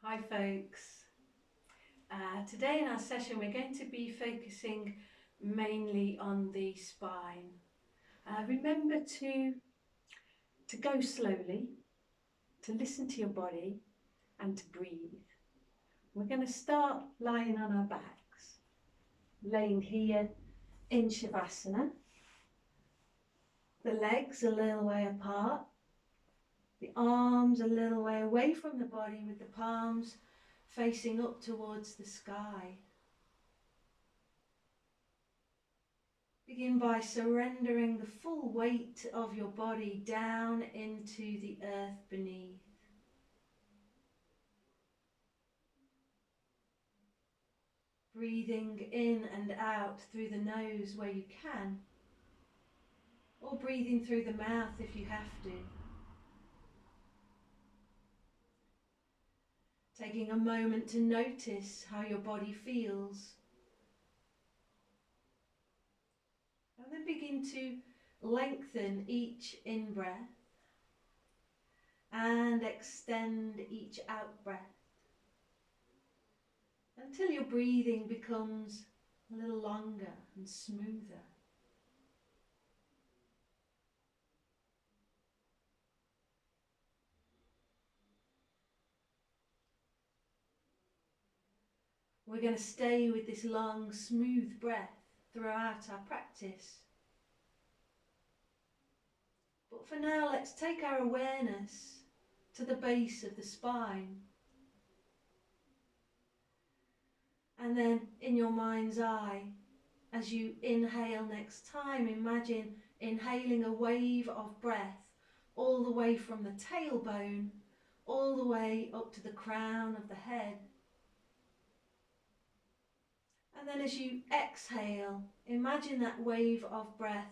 Hi folks. Today in our session we're going to be focusing mainly on the spine. Remember to go slowly, to listen to your body and to breathe. We're going to start lying on our backs, laying here in Shavasana. The legs a little way apart, the arms a little way away from the body with the palms facing up towards the sky. Begin by surrendering the full weight of your body down into the earth beneath. Breathing in and out through the nose where you can, or breathing through the mouth if you have to. Taking a moment to notice how your body feels. And then begin to lengthen each in-breath and extend each out-breath until your breathing becomes a little longer and smoother. We're going to stay with this long, smooth breath throughout our practice. But for now, let's take our awareness to the base of the spine. And then in your mind's eye, as you inhale next time, imagine inhaling a wave of breath all the way from the tailbone, all the way up to the crown of the head. And then as you exhale, imagine that wave of breath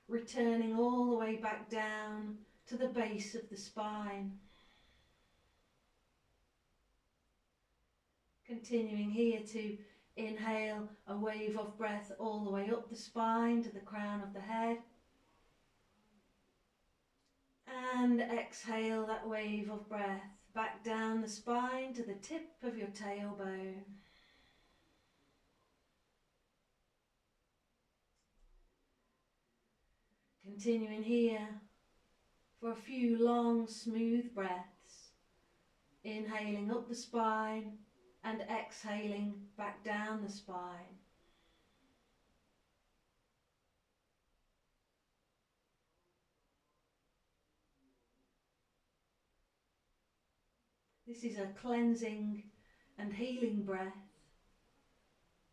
returning all the way back down to the base of the spine. Continuing here to inhale a wave of breath all the way up the spine to the crown of the head. And exhale that wave of breath back down the spine to the tip of your tailbone. Continuing here for a few long, smooth breaths, inhaling up the spine and exhaling back down the spine. This is a cleansing and healing breath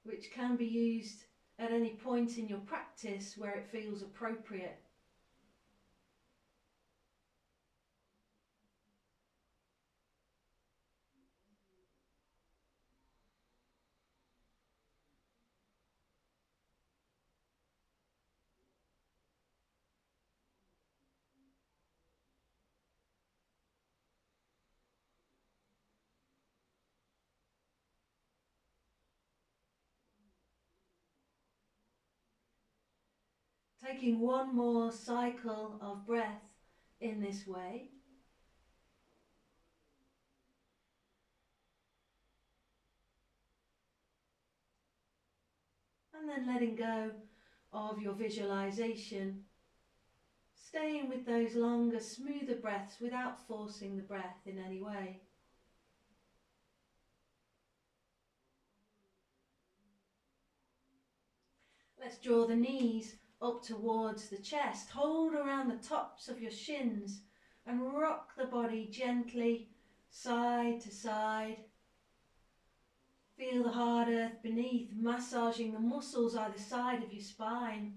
which can be used at any point in your practice where it feels appropriate. Taking one more cycle of breath in this way. And then letting go of your visualization, staying with those longer, smoother breaths without forcing the breath in any way. Let's draw the knees up towards the chest. Hold around the tops of your shins and rock the body gently side to side. Feel the hard earth beneath, massaging the muscles either side of your spine.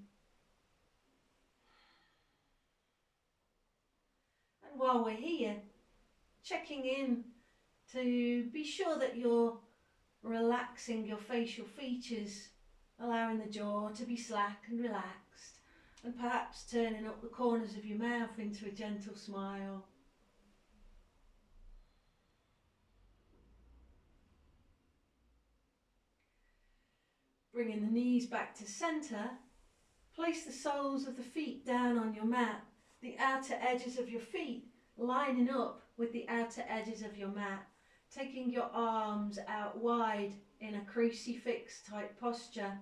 And while we're here, checking in to be sure that you're relaxing your facial features, allowing the jaw to be slack and relaxed, and perhaps turning up the corners of your mouth into a gentle smile. Bringing the knees back to centre, place the soles of the feet down on your mat, the outer edges of your feet lining up with the outer edges of your mat, taking your arms out wide in a crucifix type posture.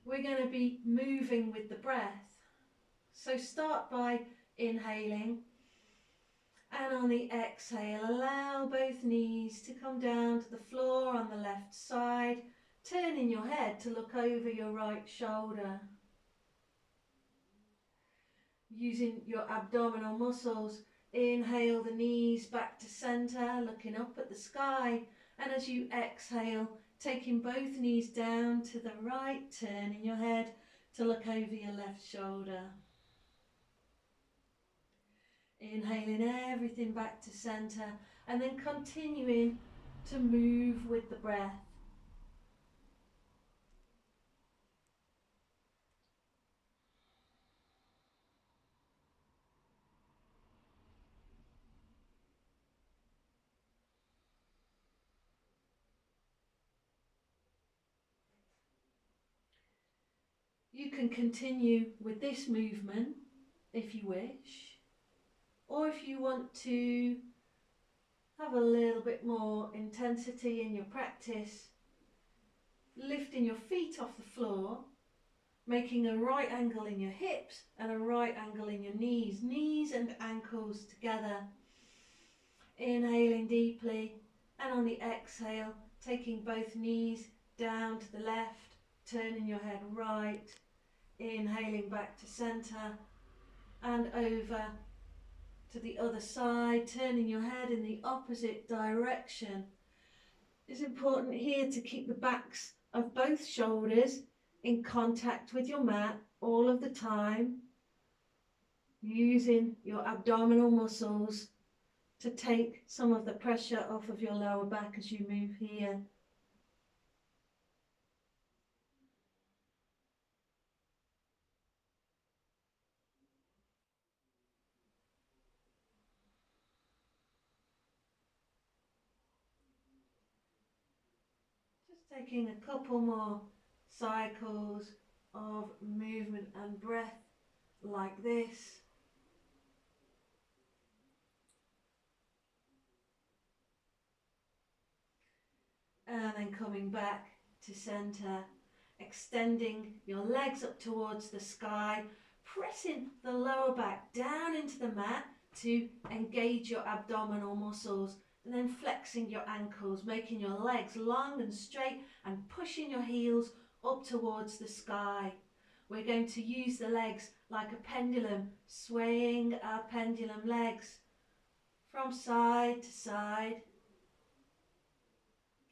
We're going to be moving with the breath. So start by inhaling, and on the exhale allow both knees to come down to the floor on the left side, turning your head to look over your right shoulder. Using your abdominal muscles, inhale the knees back to centre, looking up at the sky, and as you exhale, taking both knees down to the right, turning your head to look over your left shoulder. Inhaling everything back to centre, and then continuing to move with the breath. You can continue with this movement if you wish, or if you want to have a little bit more intensity in your practice, lifting your feet off the floor, making a right angle in your hips and a right angle in your knees and ankles together. Inhaling deeply, and on the exhale, taking both knees down to the left, turning your head right, inhaling back to centre and over to the other side, turning your head in the opposite direction. It's important here to keep the backs of both shoulders in contact with your mat all of the time, using your abdominal muscles to take some of the pressure off of your lower back as you move here. Just taking a couple more cycles of movement and breath like this. And then coming back to centre, extending your legs up towards the sky, pressing the lower back down into the mat to engage your abdominal muscles, and then flexing your ankles, making your legs long and straight and pushing your heels up towards the sky. We're going to use the legs like a pendulum, swaying our pendulum legs from side to side,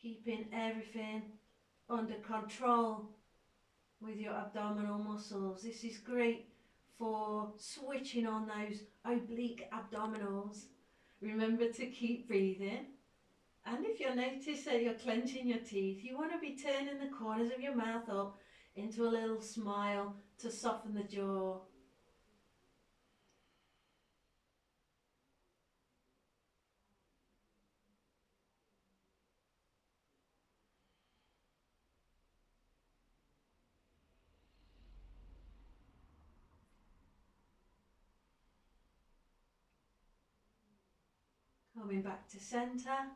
keeping everything under control with your abdominal muscles. This is great for switching on those oblique abdominals. Remember to keep breathing. And if you notice that you're clenching your teeth, you want to be turning the corners of your mouth up into a little smile to soften the jaw. Coming back to centre,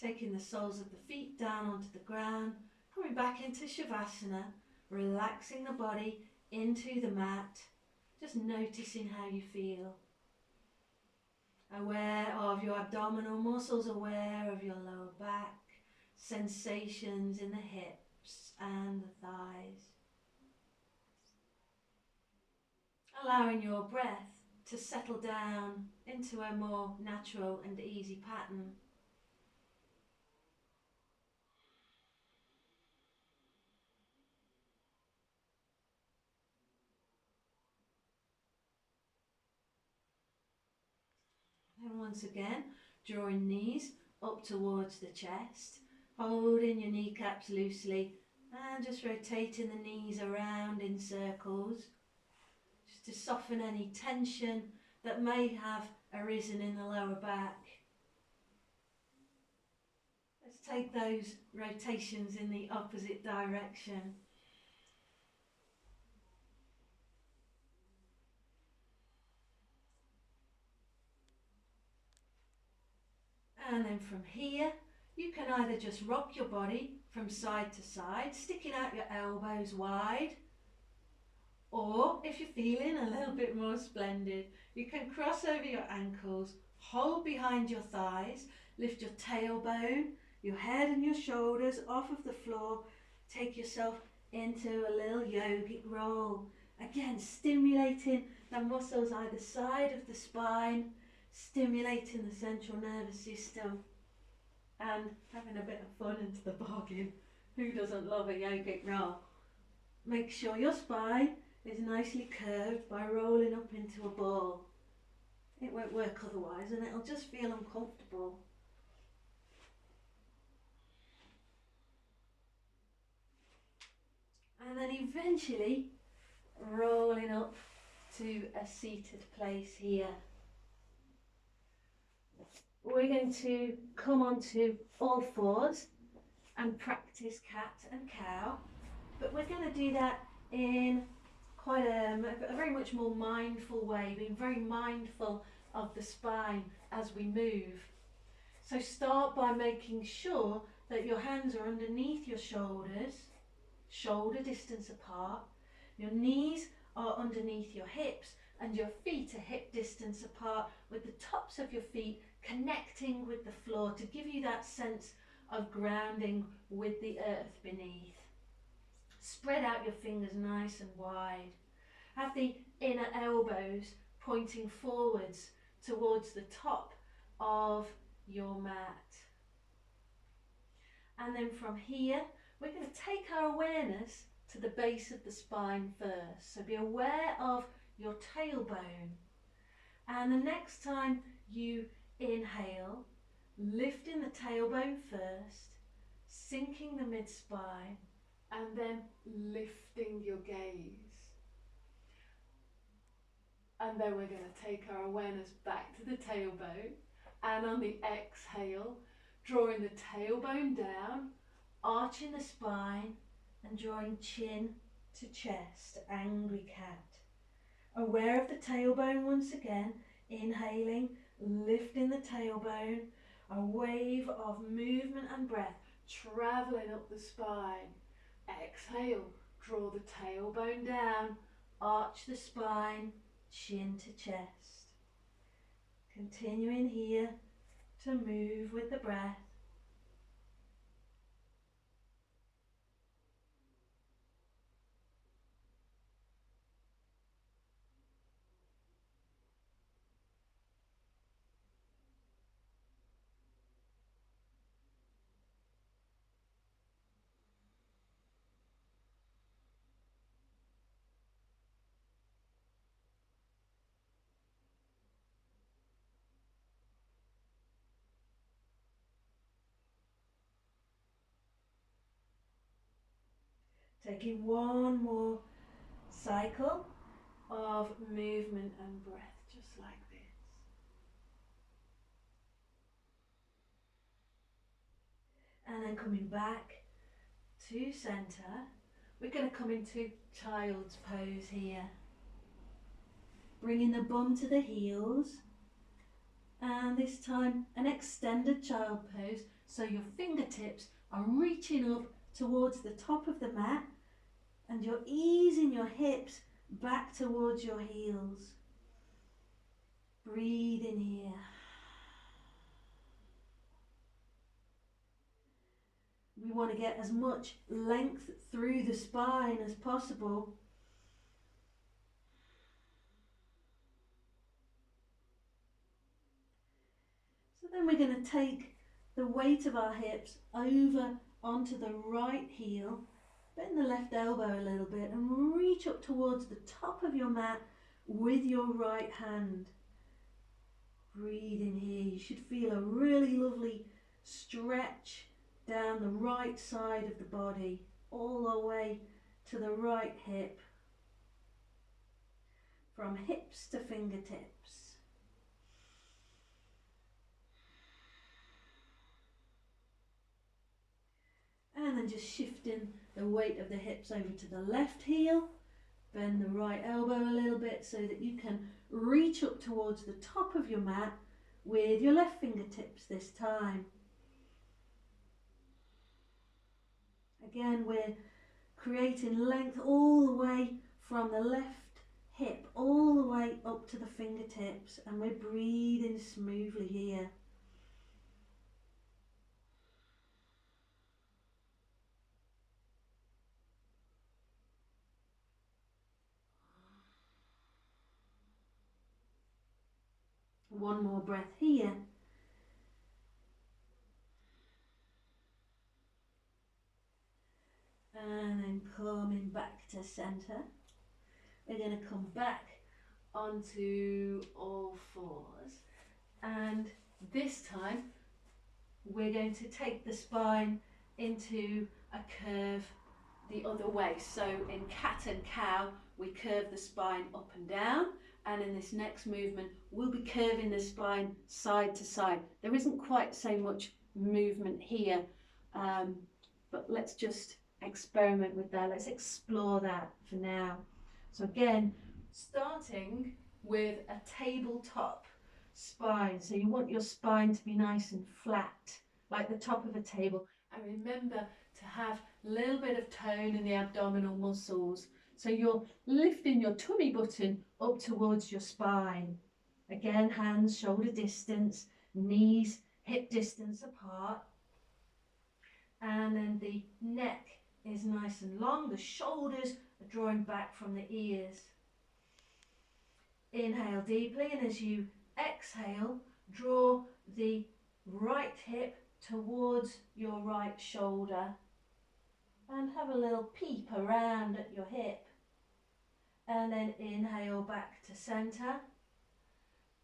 taking the soles of the feet down onto the ground, coming back into Shavasana, relaxing the body into the mat, just noticing how you feel. Aware of your abdominal muscles, aware of your lower back, sensations in the hips and the thighs. Allowing your breath to settle down into a more natural and easy pattern. And once again, drawing knees up towards the chest, holding your kneecaps loosely and just rotating the knees around in circles, just to soften any tension that may have arisen in the lower back. Let's take those rotations in the opposite direction. And then from here, you can either just rock your body from side to side, sticking out your elbows wide, or if you're feeling a little bit more splendid, you can cross over your ankles, hold behind your thighs, lift your tailbone, your head and your shoulders off of the floor, take yourself into a little yogic roll. Again, stimulating the muscles either side of the spine, stimulating the central nervous system, and having a bit of fun into the bargain. Who doesn't love a yogic roll? Make sure your spine is nicely curved by rolling up into a ball. It won't work otherwise, and it'll just feel uncomfortable. And then eventually rolling up to a seated place here. We're going to come onto all fours and practice cat and cow, but we're going to do that in quite a very much more mindful way, being very mindful of the spine as we move. So start by making sure that your hands are underneath your shoulders, shoulder distance apart, your knees are underneath your hips, and your feet are hip distance apart, with the tops of your feet connecting with the floor to give you that sense of grounding with the earth beneath. Spread out your fingers nice and wide. Have the inner elbows pointing forwards towards the top of your mat. And then from here, we're going to take our awareness to the base of the spine first. So be aware of your tailbone. And the next time you inhale, lifting the tailbone first, sinking the mid-spine, and then lifting your gaze. And then we're going to take our awareness back to the tailbone, and on the exhale, drawing the tailbone down, arching the spine, and drawing chin to chest, angry cat. Aware of the tailbone once again, inhaling, lifting the tailbone, a wave of movement and breath travelling up the spine. Exhale, draw the tailbone down, arch the spine, chin to chest. Continuing here to move with the breath. Taking one more cycle of movement and breath, just like this. And then coming back to centre, we're going to come into child's pose here. Bringing the bum to the heels, and this time an extended child pose, so your fingertips are reaching up towards the top of the mat, and you're easing your hips back towards your heels. Breathe in here. We want to get as much length through the spine as possible. So then we're going to take the weight of our hips over onto the right heel, bend the left elbow a little bit and reach up towards the top of your mat with your right hand. Breathe in here. You should feel a really lovely stretch down the right side of the body, all the way to the right hip, from hips to fingertips. And then just shifting the weight of the hips over to the left heel. Bend the right elbow a little bit so that you can reach up towards the top of your mat with your left fingertips this time. Again, we're creating length all the way from the left hip all the way up to the fingertips, and we're breathing smoothly here. One more breath here. And then coming back to centre. We're going to come back onto all fours, and this time we're going to take the spine into a curve the other way. So in cat and cow, we curve the spine up and down, and in this next movement we'll be curving the spine side to side. There isn't quite so much movement here, but let's just experiment with that. Let's explore that for now. So again, starting with a tabletop spine. So you want your spine to be nice and flat, like the top of a table. And remember to have a little bit of tone in the abdominal muscles. So you're lifting your tummy button up towards your spine. Again, hands shoulder distance, knees hip distance apart. And then the neck is nice and long. The shoulders are drawing back from the ears. Inhale deeply, and as you exhale, draw the right hip towards your right shoulder and have a little peep around at your hip. And then inhale back to centre.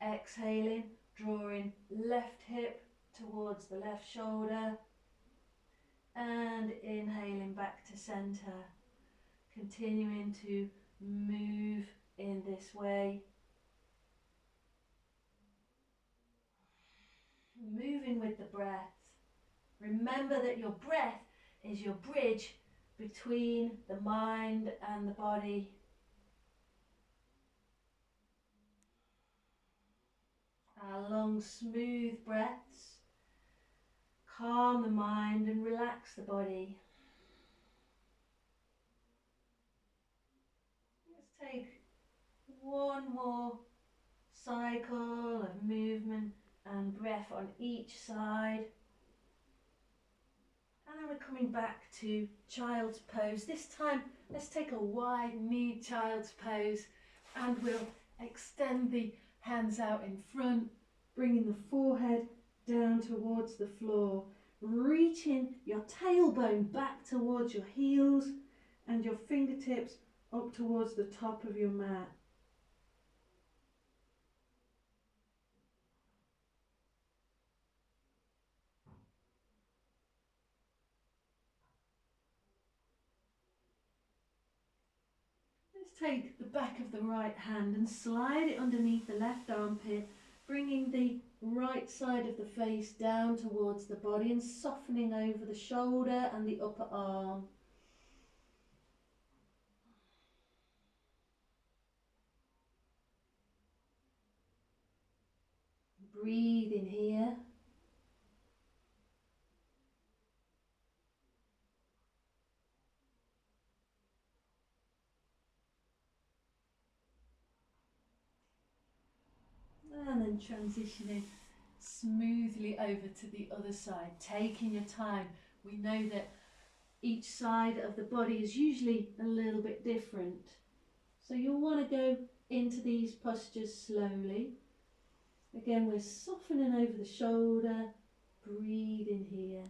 Exhaling, drawing left hip towards the left shoulder. And inhaling back to centre. Continuing to move in this way. Moving with the breath. Remember that your breath is your bridge between the mind and the body. Our long, smooth breaths calm the mind and relax the body. Let's take one more cycle of movement and breath on each side. And then we're coming back to child's pose. This time, let's take a wide-kneed child's pose, and we'll extend the hands out in front, bringing the forehead down towards the floor, reaching your tailbone back towards your heels and your fingertips up towards the top of your mat. Let's take the back of the right hand and slide it underneath the left armpit, bringing the right side of the face down towards the body and softening over the shoulder and the upper arm. Breathe in here. And then transitioning smoothly over to the other side, taking your time. We know that each side of the body is usually a little bit different. So you'll want to go into these postures slowly. Again, we're softening over the shoulder, breathe in here.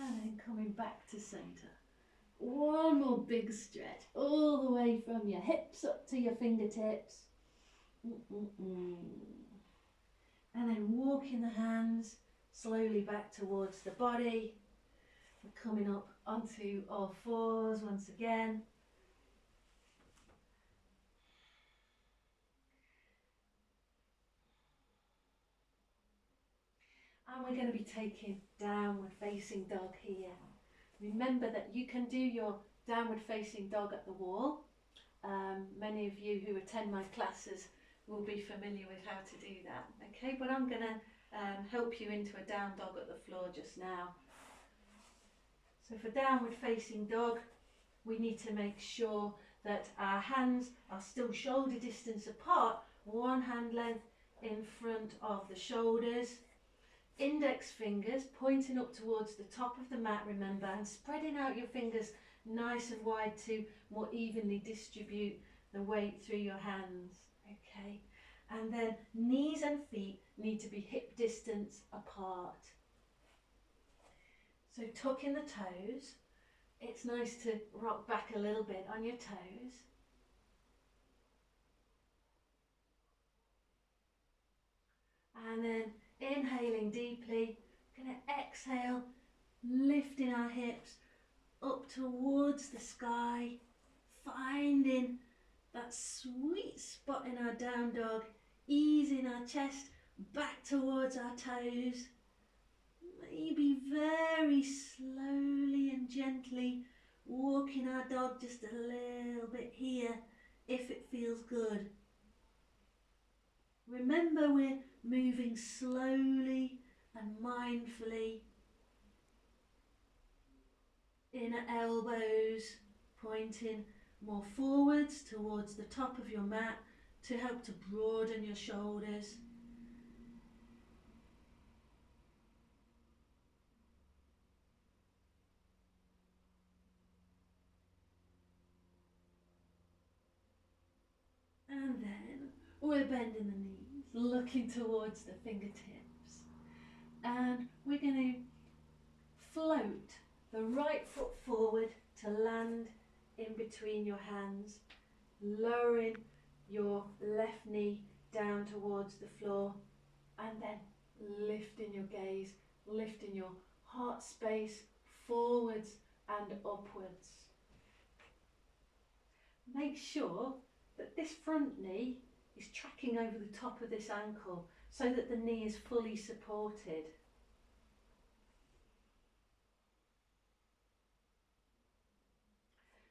And then coming back to centre. One more big stretch, all the way from your hips up to your fingertips. And then walking the hands slowly back towards the body. We're coming up onto all fours once again. And we're going to be taking downward facing dog here. Remember that you can do your downward facing dog at the wall. Many of you who attend my classes will be familiar with how to do that. Okay, but I'm going to help you into a down dog at the floor just now. So for downward facing dog, we need to make sure that our hands are still shoulder distance apart, one hand length in front of the shoulders. Index fingers pointing up towards the top of the mat, remember, and spreading out your fingers nice and wide to more evenly distribute the weight through your hands. Okay, and then knees and feet need to be hip distance apart. So tuck in the toes. It's nice to rock back a little bit on your toes. And then inhaling deeply, going to exhale, lifting our hips up towards the sky, finding that sweet spot in our down dog, easing our chest back towards our toes. Maybe very slowly and gently walking our dog just a little bit here if it feels good. Remember, we're moving slowly and mindfully. Inner elbows pointing more forwards towards the top of your mat to help to broaden your shoulders. And then we're bending the knees, looking towards the fingertips. And we're going to float the right foot forward to land in between your hands, lowering your left knee down towards the floor, and then lifting your gaze, lifting your heart space forwards and upwards. Make sure that this front knee is tracking over the top of this ankle so that the knee is fully supported.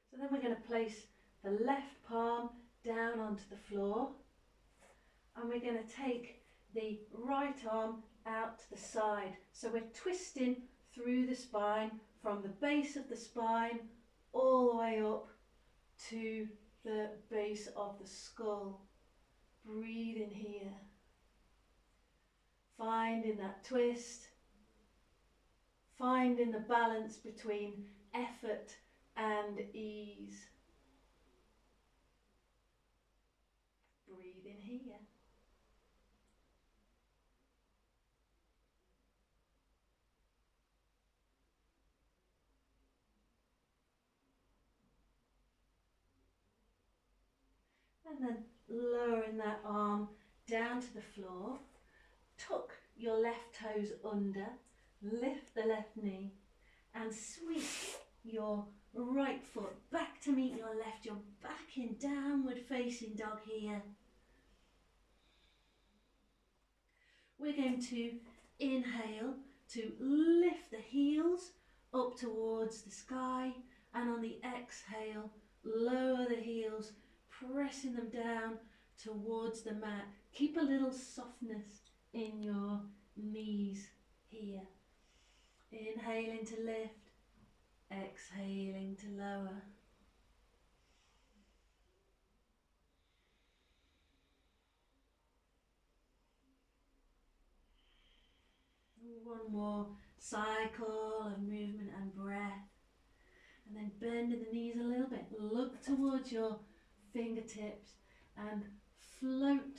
So then we're going to place the left palm down onto the floor, and we're going to take the right arm out to the side. So we're twisting through the spine from the base of the spine all the way up to the base of the skull. Breathe in here. Finding that twist. Finding the balance between effort and ease. Breathe in here. And then lowering that arm down to the floor. Tuck your left toes under, lift the left knee and sweep your right foot back to meet your left. You're back in downward facing dog here. We're going to inhale to lift the heels up towards the sky, and on the exhale lower the heels, pressing them down towards the mat. Keep a little softness in your knees here. Inhaling to lift, exhaling to lower. One more cycle of movement and breath. And then bending the knees a little bit. Look towards your fingertips and float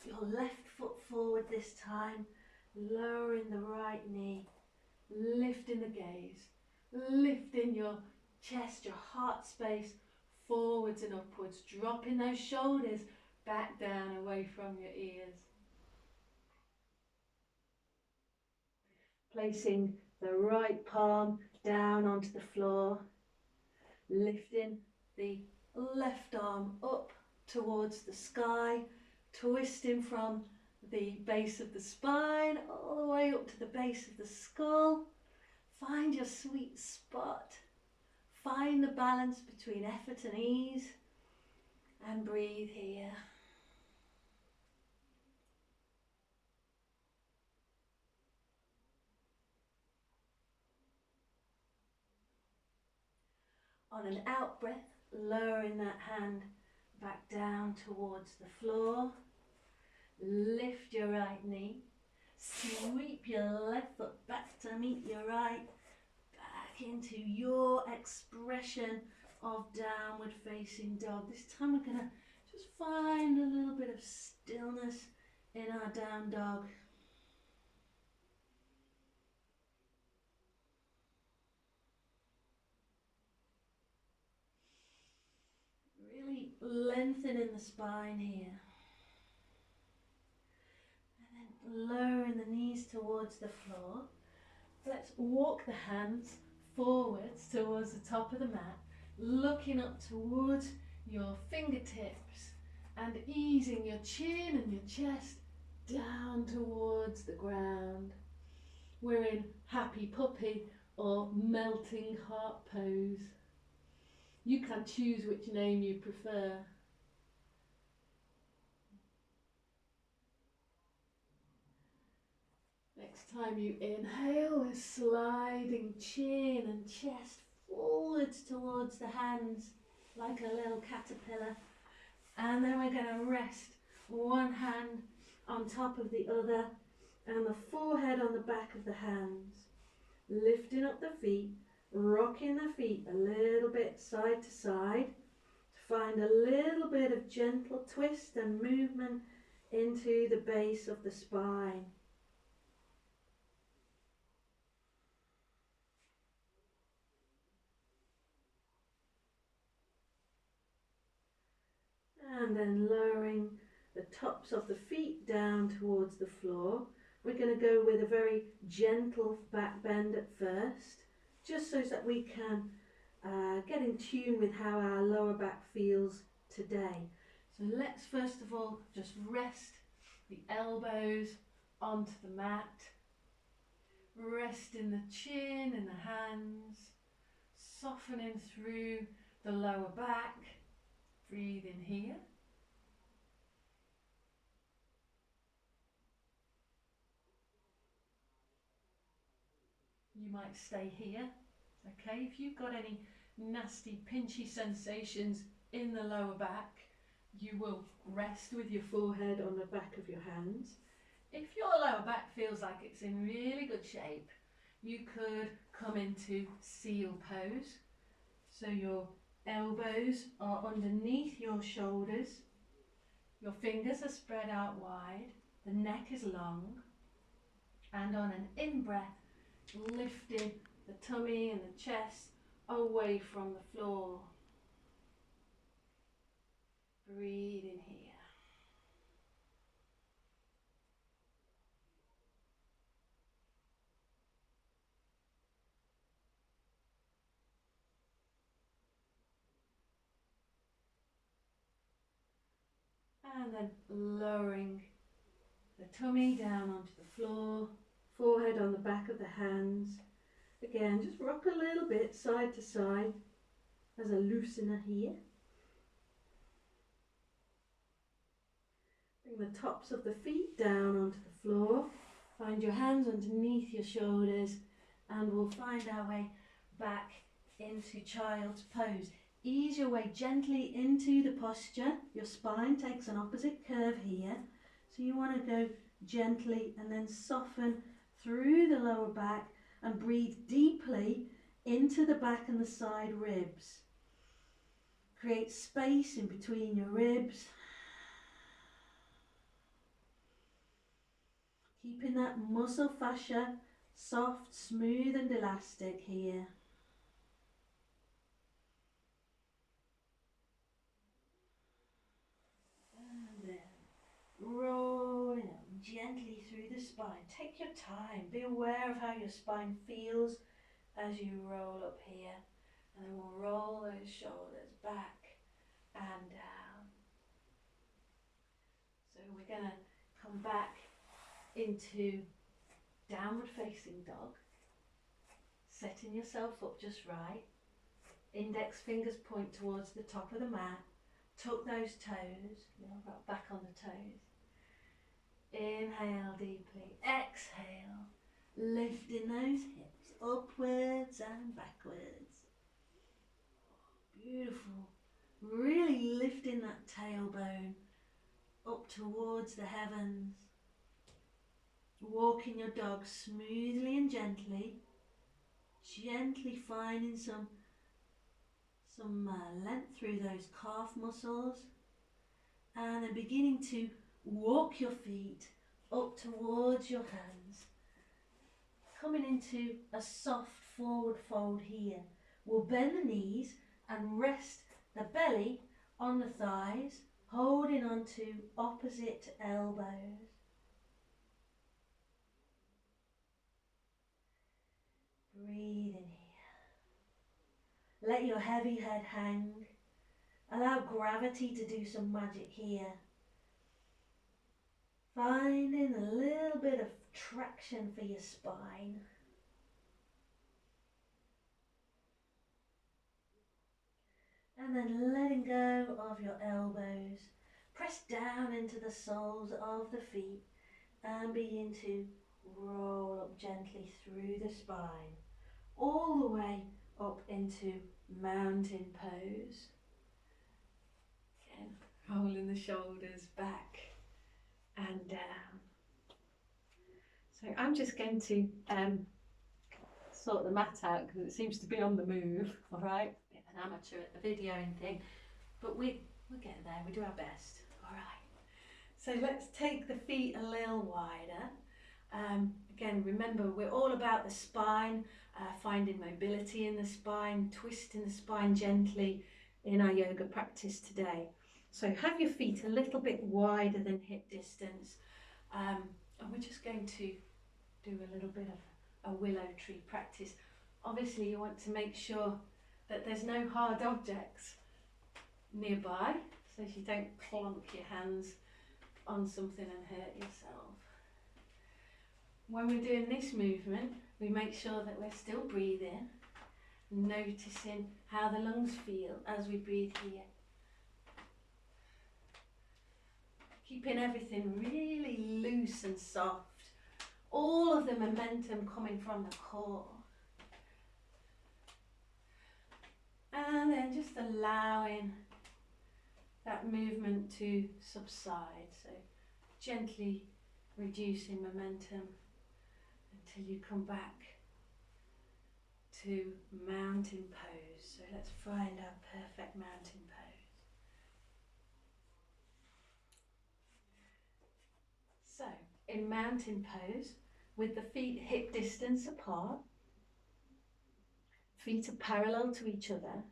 your left foot forward this time, lowering the right knee, lifting the gaze, lifting your chest, your heart space forwards and upwards, dropping those shoulders back down away from your ears. Placing the right palm down onto the floor, lifting the left arm up towards the sky, twisting from the base of the spine all the way up to the base of the skull. Find your sweet spot. Find the balance between effort and ease, and breathe here. On an out breath, lowering that hand back down towards the floor. Lift your right knee. Sweep your left foot back to meet your right. Back into your expression of downward facing dog. This time we're going to just find a little bit of stillness in our down dog. Really lengthening the spine here. And then lowering the knees towards the floor. Let's walk the hands forwards towards the top of the mat, looking up towards your fingertips and easing your chin and your chest down towards the ground. We're in happy puppy or melting heart pose. You can choose which name you prefer. Next time you inhale, we're sliding chin and chest forwards towards the hands like a little caterpillar. And then we're going to rest one hand on top of the other and the forehead on the back of the hands. Lifting up the feet, rocking the feet a little bit side to side to find a little bit of gentle twist and movement into the base of the spine. And then lowering the tops of the feet down towards the floor. We're going to go with a very gentle back bend at first, just so that we can get in tune with how our lower back feels today. So let's first of all just rest the elbows onto the mat, resting the chin and the hands, softening through the lower back. Breathe in here. You might stay here, okay? If you've got any nasty pinchy sensations in the lower back, you will rest with your forehead on the back of your hands. If your lower back feels like it's in really good shape, you could come into seal pose. So your elbows are underneath your shoulders, your fingers are spread out wide, the neck is long, and on an in-breath, lifting the tummy and the chest away from the floor. Breathe in here. And then lowering the tummy down onto the floor, forehead on the back of the hands. Again, just rock a little bit side to side as a loosener here. Bring the tops of the feet down onto the floor. Find your hands underneath your shoulders and we'll find our way back into child's pose. Ease your way gently into the posture. Your spine takes an opposite curve here. So you want to go gently and then soften through the lower back and breathe deeply into the back and the side ribs. Create space in between your ribs. Keeping that muscle fascia soft, smooth and elastic here. And then rolling up gently through the spine. Take your time. Be aware of how your spine feels as you roll up here, and then we'll roll those shoulders back and down. So we're going to come back into downward facing dog, setting yourself up just right. Index fingers point towards the top of the mat. Tuck those toes, right back on the toes. Inhale deeply, exhale, lifting those hips upwards and backwards. Beautiful. Really lifting that tailbone up towards the heavens. Walking your dog smoothly and gently finding some length through those calf muscles, and then beginning to walk your feet up towards your hands, coming into a soft forward fold here. We'll bend the knees and rest the belly on the thighs, holding on to opposite elbows. Breathe in here. Let your heavy head hang. Allow gravity to do some magic here. Finding a little bit of traction for your spine. And then letting go of your elbows. Press down into the soles of the feet and begin to roll up gently through the spine, all the way up into mountain pose. Again, rolling the shoulders back and down. So I'm just going to sort the mat out because it seems to be on the move, all right? Bit of an amateur at the videoing thing, but we'll get there, we do our best, all right? So let's take the feet a little wider. Again, remember, we're all about the spine, finding mobility in the spine, twisting the spine gently in our yoga practice today. So have your feet a little bit wider than hip distance, and we're just going to do a little bit of a willow tree practice. Obviously you want to make sure that there's no hard objects nearby, so you don't clonk your hands on something and hurt yourself. When we're doing this movement, we make sure that we're still breathing, noticing how the lungs feel as we breathe here. Keeping everything really loose and soft. All of the momentum coming from the core. And then just allowing that movement to subside. So gently reducing momentum until you come back to mountain pose. So let's find our perfect mountain pose. So in mountain pose, with the feet hip distance apart, feet are parallel to each other,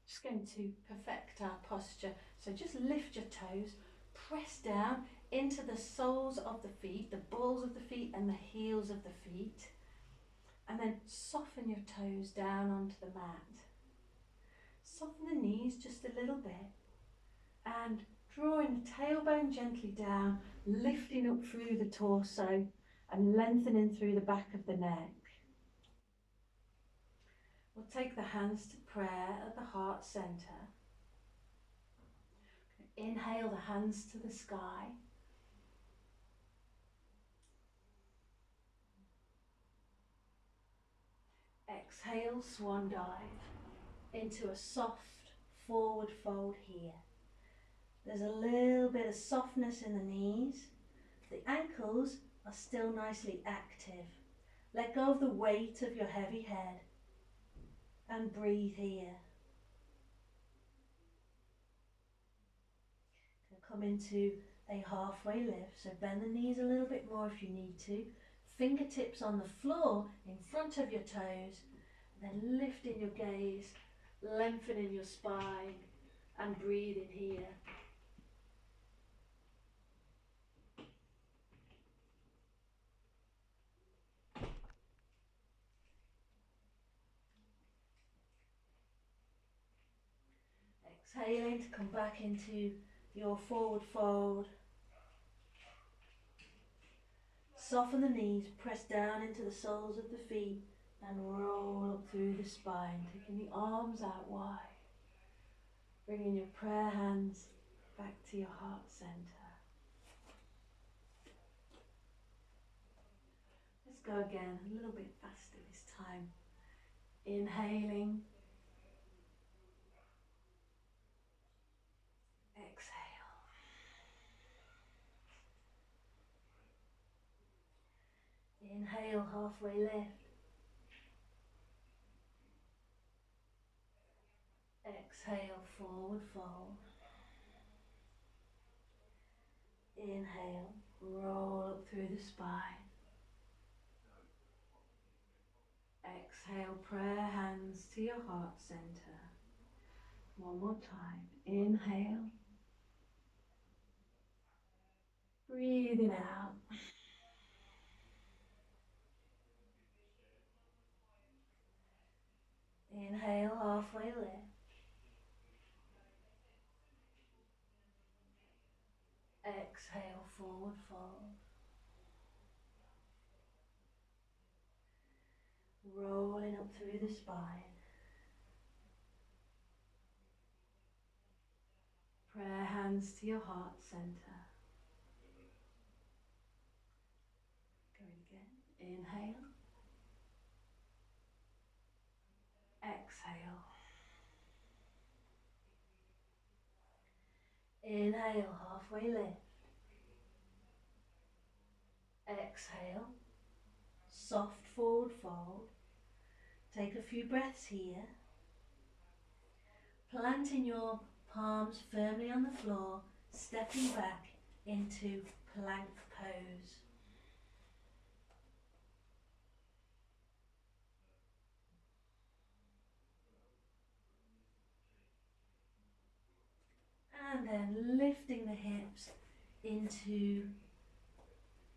just going to perfect our posture. So just lift your toes, press down into the soles of the feet, the balls of the feet and the heels of the feet, and then soften your toes down onto the mat. Soften the knees just a little bit and drawing the tailbone gently down, lifting up through the torso and lengthening through the back of the neck. We'll take the hands to prayer at the heart center. Inhale the hands to the sky. Exhale, swan dive into a soft forward fold here. There's a little bit of softness in the knees. The ankles are still nicely active. Let go of the weight of your heavy head and breathe here. Come into a halfway lift, so bend the knees a little bit more if you need to. Fingertips on the floor in front of your toes, then lifting your gaze, lengthening your spine and breathing here. Exhaling to come back into your forward fold. Soften the knees, press down into the soles of the feet and roll up through the spine, taking the arms out wide. Bringing your prayer hands back to your heart center. Let's go again, a little bit faster this time. Inhaling. Exhale. Inhale, halfway lift. Exhale, forward fold. Inhale, roll up through the spine. Exhale, prayer hands to your heart center. One more time. Inhale. Breathing out. Inhale, halfway lift. Exhale, forward fold. Rolling up through the spine. Prayer hands to your heart center. Going again. Inhale. Exhale. Inhale, halfway lift. Exhale, soft forward fold. Take a few breaths here. Planting your palms firmly on the floor, stepping back into plank pose. And then lifting the hips into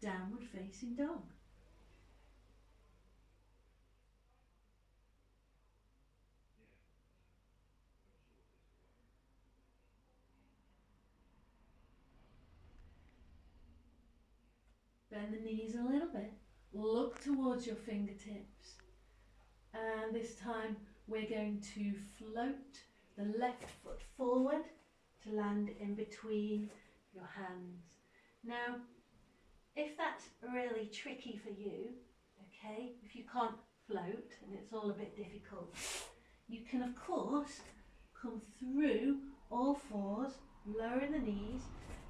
downward facing dog. Bend the knees a little bit. Look towards your fingertips. And this time we're going to float the left foot forward to land in between your hands. Now, if that's really tricky for you, okay, if you can't float and it's all a bit difficult, you can of course come through all fours, lowering the knees,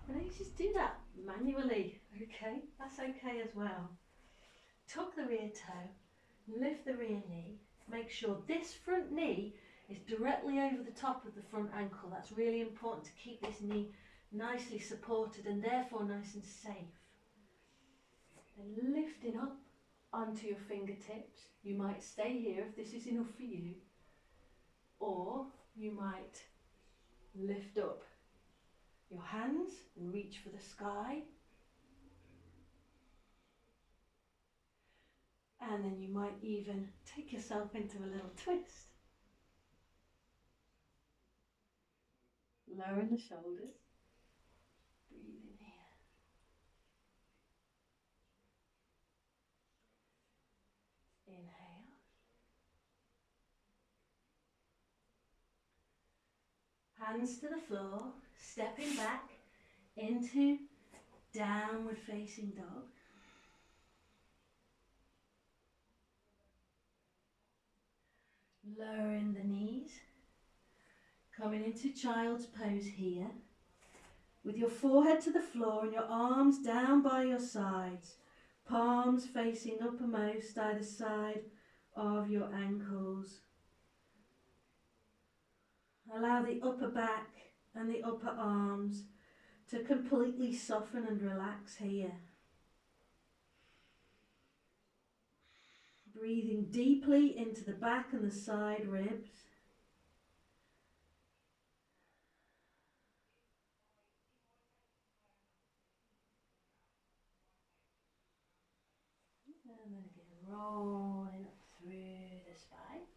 and then you just do that manually, okay? That's okay as well. Tuck the rear toe, lift the rear knee, make sure this front knee is directly over the top of the front ankle. That's really important to keep this knee nicely supported and therefore nice and safe. Then lifting up onto your fingertips. You might stay here if this is enough for you, or you might lift up your hands and reach for the sky. And then you might even take yourself into a little twist. Lowering the shoulders. Breathing here. Inhale. Hands to the floor, stepping back into downward facing dog. Lowering the knees. Coming into child's pose here. With your forehead to the floor and your arms down by your sides. Palms facing uppermost either side of your ankles. Allow the upper back and the upper arms to completely soften and relax here. Breathing deeply into the back and the side ribs. And then again, rolling up through the spine.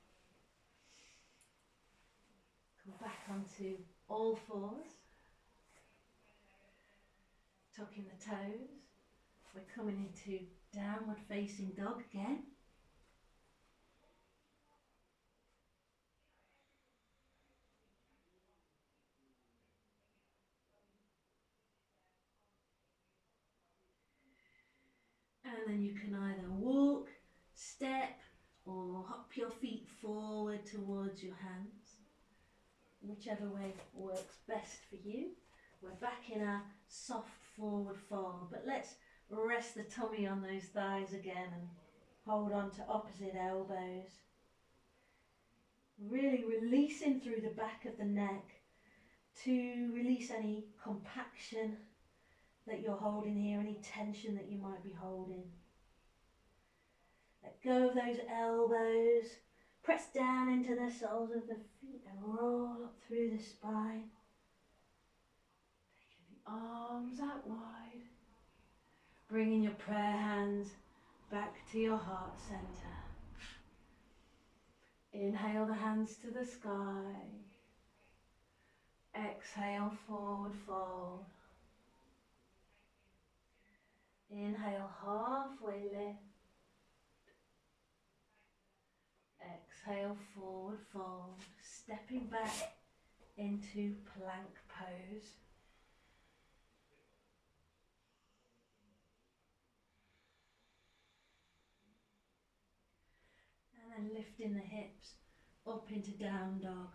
Come back onto all fours, tucking the toes. We're coming into downward facing dog again. And then you can either walk, step, or hop your feet forward towards your hands, whichever way works best for you. We're back in our soft forward fold, but let's rest the tummy on those thighs again and hold on to opposite elbows. Really releasing through the back of the neck to release any compaction that you're holding here, any tension that you might be holding. Let go of those elbows, press down into the soles of the feet and roll up through the spine. Taking the arms out wide, bringing your prayer hands back to your heart center. Inhale the hands to the sky. Exhale, forward fold. Inhale, halfway lift. Exhale, forward fold. Stepping back into plank pose. And then lifting the hips up into down dog.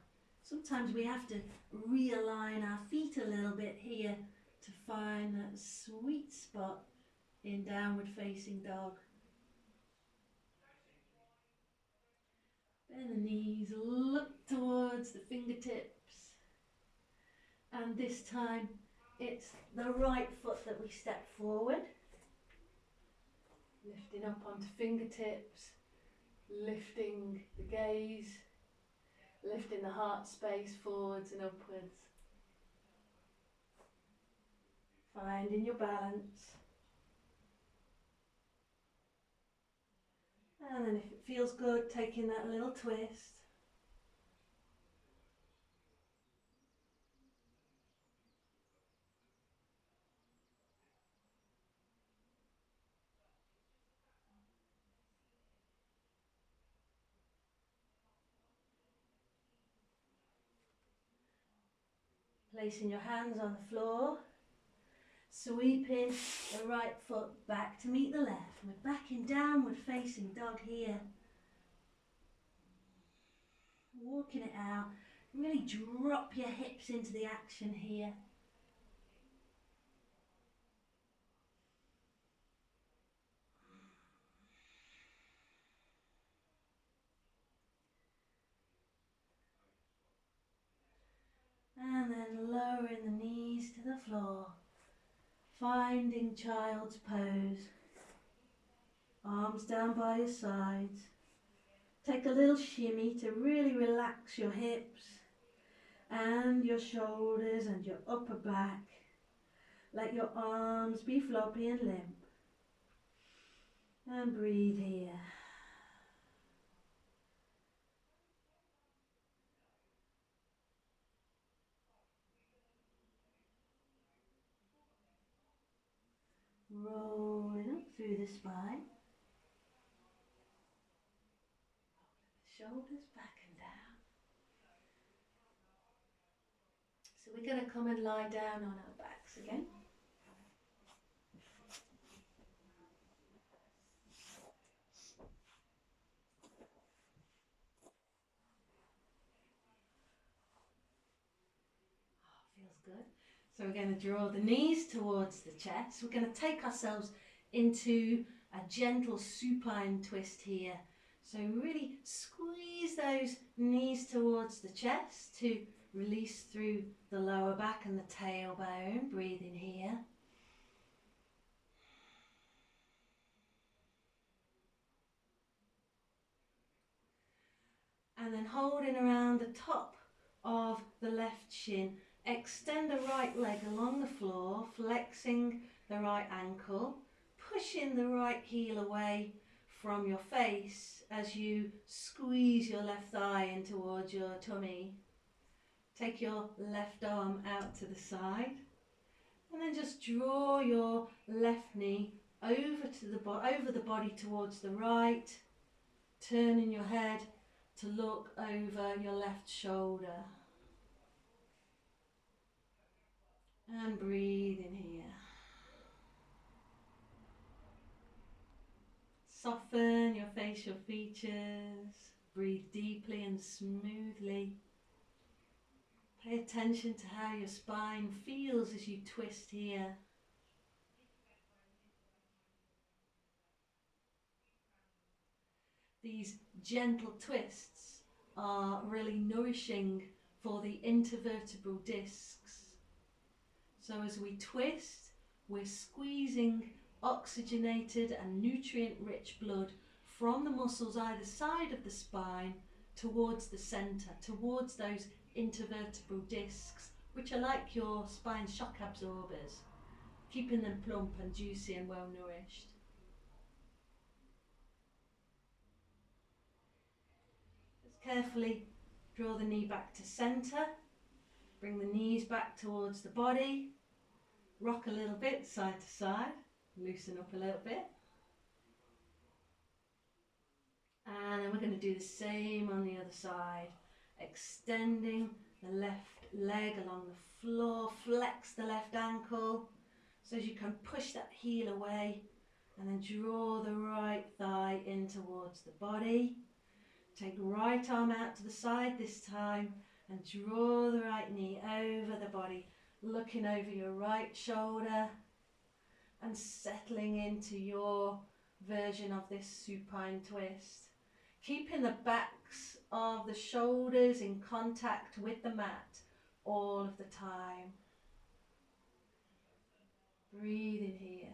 Sometimes we have to realign our feet a little bit here to find that sweet spot in downward facing dog. Bend the knees, look towards the fingertips. And this time it's the right foot that we step forward. Lifting up onto fingertips, lifting the gaze, lifting the heart space forwards and upwards. Finding your balance. And then if it feels good, taking that little twist. Placing your hands on the floor. Sweeping the right foot back to meet the left. We're back in downward facing dog here. Walking it out. Really drop your hips into the action here. And then lowering the knees to the floor. Finding child's pose. Arms down by your sides. Take a little shimmy to really relax your hips and your shoulders and your upper back. Let your arms be floppy and limp. And breathe here. Rolling up through the spine. Shoulders back and down. So we're going to come and lie down on our backs again. Feels good. So we're going to draw the knees towards the chest. We're going to take ourselves into a gentle supine twist here. So really squeeze those knees towards the chest to release through the lower back and the tailbone. Breathe in here. And then holding around the top of the left shin. Extend the right leg along the floor, flexing the right ankle, pushing the right heel away from your face as you squeeze your left thigh in towards your tummy. Take your left arm out to the side and then just draw your left knee over the body towards the right, turning your head to look over your left shoulder. And breathe in here. Soften your facial features. Breathe deeply and smoothly. Pay attention to how your spine feels as you twist here. These gentle twists are really nourishing for the intervertebral discs. So as we twist, we're squeezing oxygenated and nutrient-rich blood from the muscles either side of the spine towards the centre, towards those intervertebral discs, which are like your spine shock absorbers, keeping them plump and juicy and well nourished. Just carefully draw the knee back to centre, bring the knees back towards the body, rock a little bit side to side, loosen up a little bit. And then we're going to do the same on the other side, extending the left leg along the floor, flex the left ankle so as you can push that heel away and then draw the right thigh in towards the body. Take right arm out to the side this time and draw the right knee over the body, looking over your right shoulder and settling into your version of this supine twist. Keeping the backs of the shoulders in contact with the mat all of the time. Breathe in here.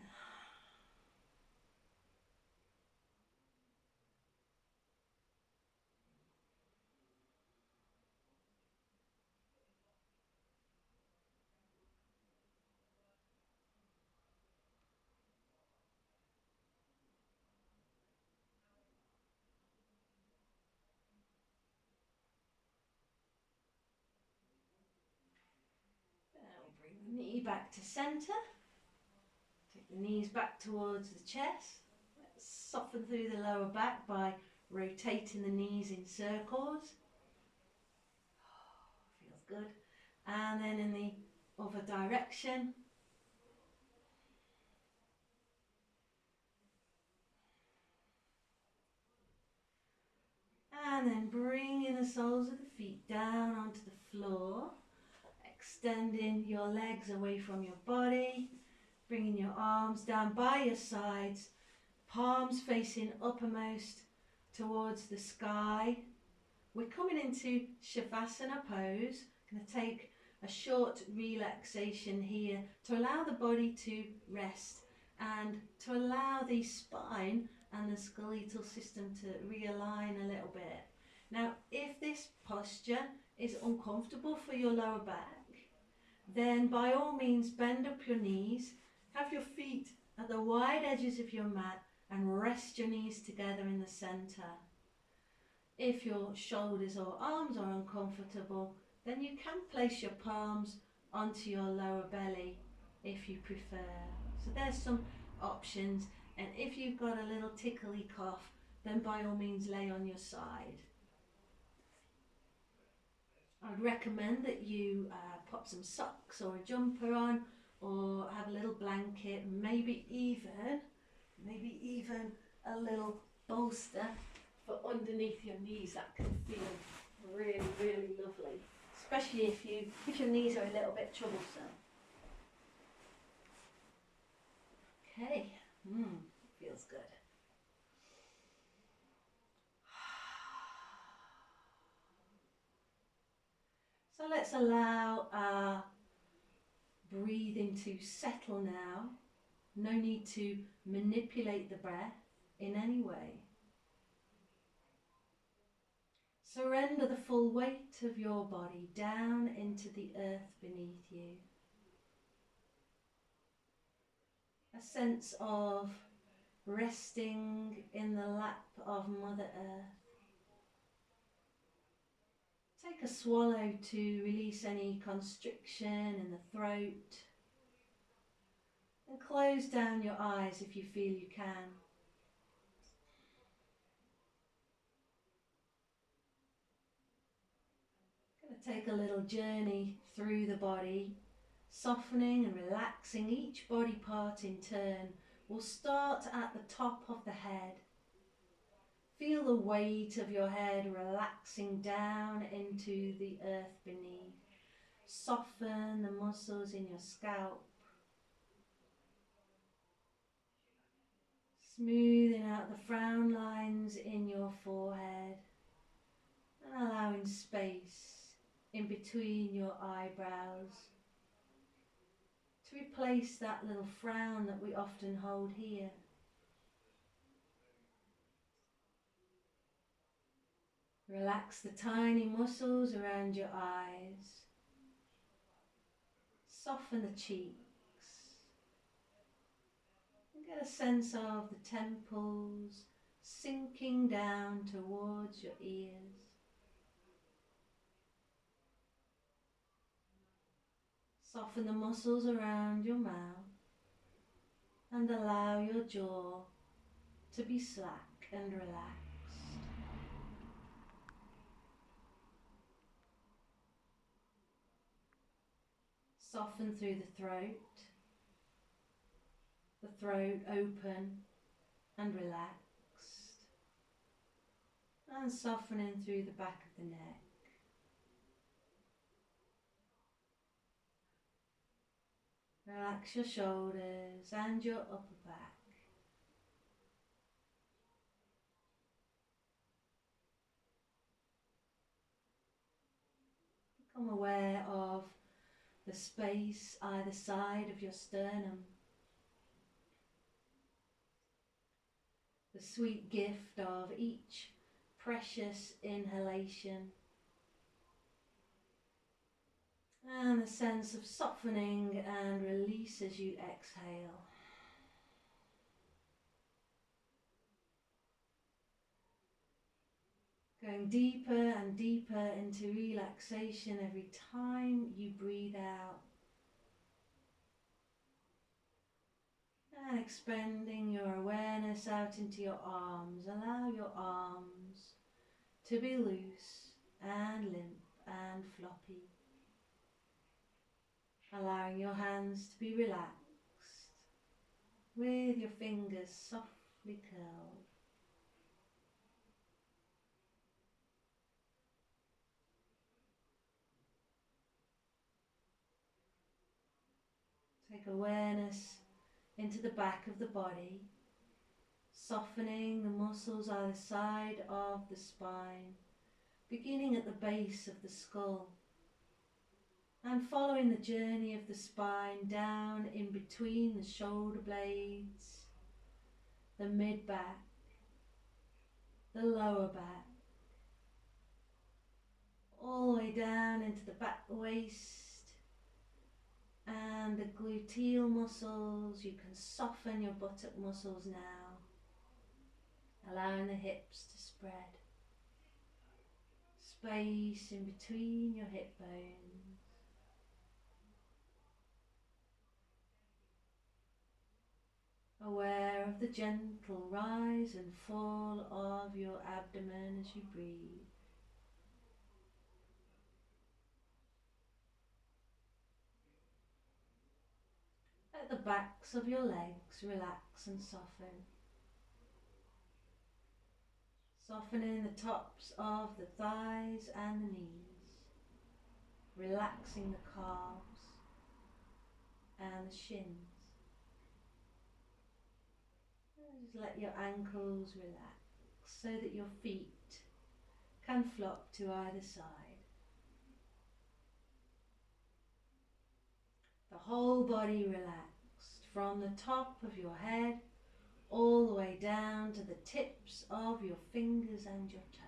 Now bring the knee back to centre. Take the knees back towards the chest. Let's soften through the lower back by rotating the knees in circles. Feels good. And then in the other direction. And then bringing the soles of the feet down onto the floor. Extending your legs away from your body. Bringing your arms down by your sides. Palms facing uppermost towards the sky. We're coming into Shavasana pose. Going to take a short relaxation here to allow the body to rest and to allow the spine and the skeletal system to realign a little bit. Now, if this posture is uncomfortable for your lower back, then by all means bend up your knees, have your feet at the wide edges of your mat and rest your knees together in the centre. If your shoulders or arms are uncomfortable, then you can place your palms onto your lower belly if you prefer. So there's some options, and if you've got a little tickly cough, then by all means lay on your side. I'd recommend that you pop some socks or a jumper on, or have a little blanket, maybe even a little bolster for underneath your knees. That can feel really, really lovely, especially if your knees are a little bit troublesome. Okay, feels good. So let's allow our breathing to settle now. No need to manipulate the breath in any way. Surrender the full weight of your body down into the earth beneath you. A sense of resting in the lap of Mother Earth. Take a swallow to release any constriction in the throat. And close down your eyes if you feel you can. Going to take a little journey through the body, softening and relaxing each body part in turn. We'll start at the top of the head. Feel the weight of your head relaxing down into the earth beneath. Soften the muscles in your scalp. Smoothing out the frown lines in your forehead and allowing space in between your eyebrows to replace that little frown that we often hold here. Relax the tiny muscles around your eyes. Soften the cheeks. And get a sense of the temples sinking down towards your ears. Soften the muscles around your mouth and allow your jaw to be slack and relaxed. Soften through the throat open and relaxed, and softening through the back of the neck. Relax your shoulders and your upper back. Become aware of the space either side of your sternum. The sweet gift of each precious inhalation. And a sense of softening and release as you exhale. Going deeper and deeper into relaxation every time you breathe out. And expanding your awareness out into your arms. Allow your arms to be loose and limp and floppy. Allowing your hands to be relaxed with your fingers softly curled. Take awareness into the back of the body, softening the muscles either side of the spine, beginning at the base of the skull and following the journey of the spine down in between the shoulder blades, the mid-back, the lower back, all the way down into the back waist and the gluteal muscles. You can soften your buttock muscles now, allowing the hips to spread. Space in between your hip bones. Aware of the gentle rise and fall of your abdomen as you breathe. Let the backs of your legs relax and soften. Softening the tops of the thighs and the knees. Relaxing the calves and the shins. And just let your ankles relax so that your feet can flop to either side. The whole body relaxed from the top of your head all the way down to the tips of your fingers and your toes.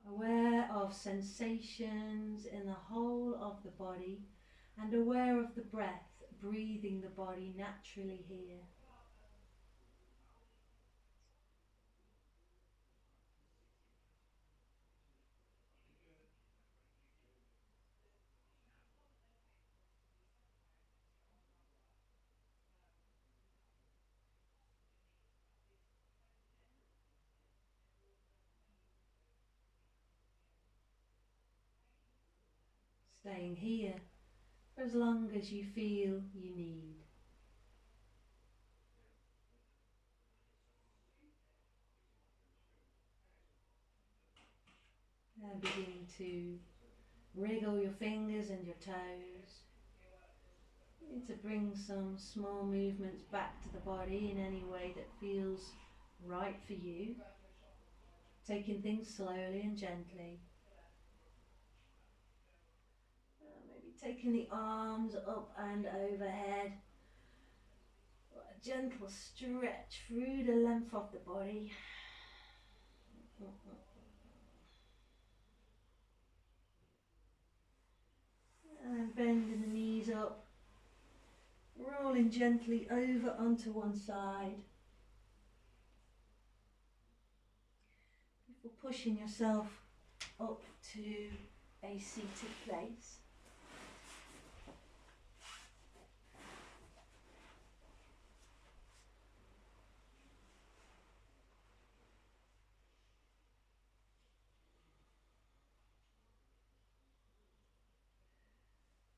Aware of sensations in the whole of the body and aware of the breath, breathing the body naturally here. Staying here for as long as you feel you need. And beginning to wriggle your fingers and your toes. You need to bring some small movements back to the body in any way that feels right for you. Taking things slowly and gently. Maybe taking the arms up and overhead. A gentle stretch through the length of the body. And then bending the knees up, rolling gently over onto one side. Before pushing yourself up to a seated place.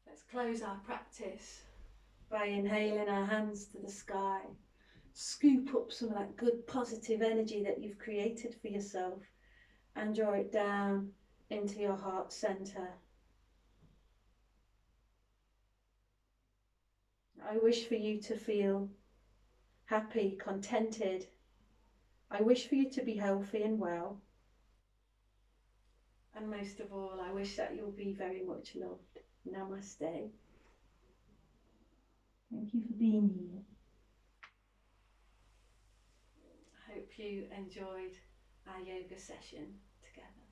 Let's close our practice by inhaling our hands to the sky. Scoop up some of that good positive energy that you've created for yourself and draw it down into your heart centre. I wish for you to feel happy, contented. I wish for you to be healthy and well. And most of all, I wish that you'll be very much loved. Namaste. Thank you for being here. I hope you enjoyed our yoga session together.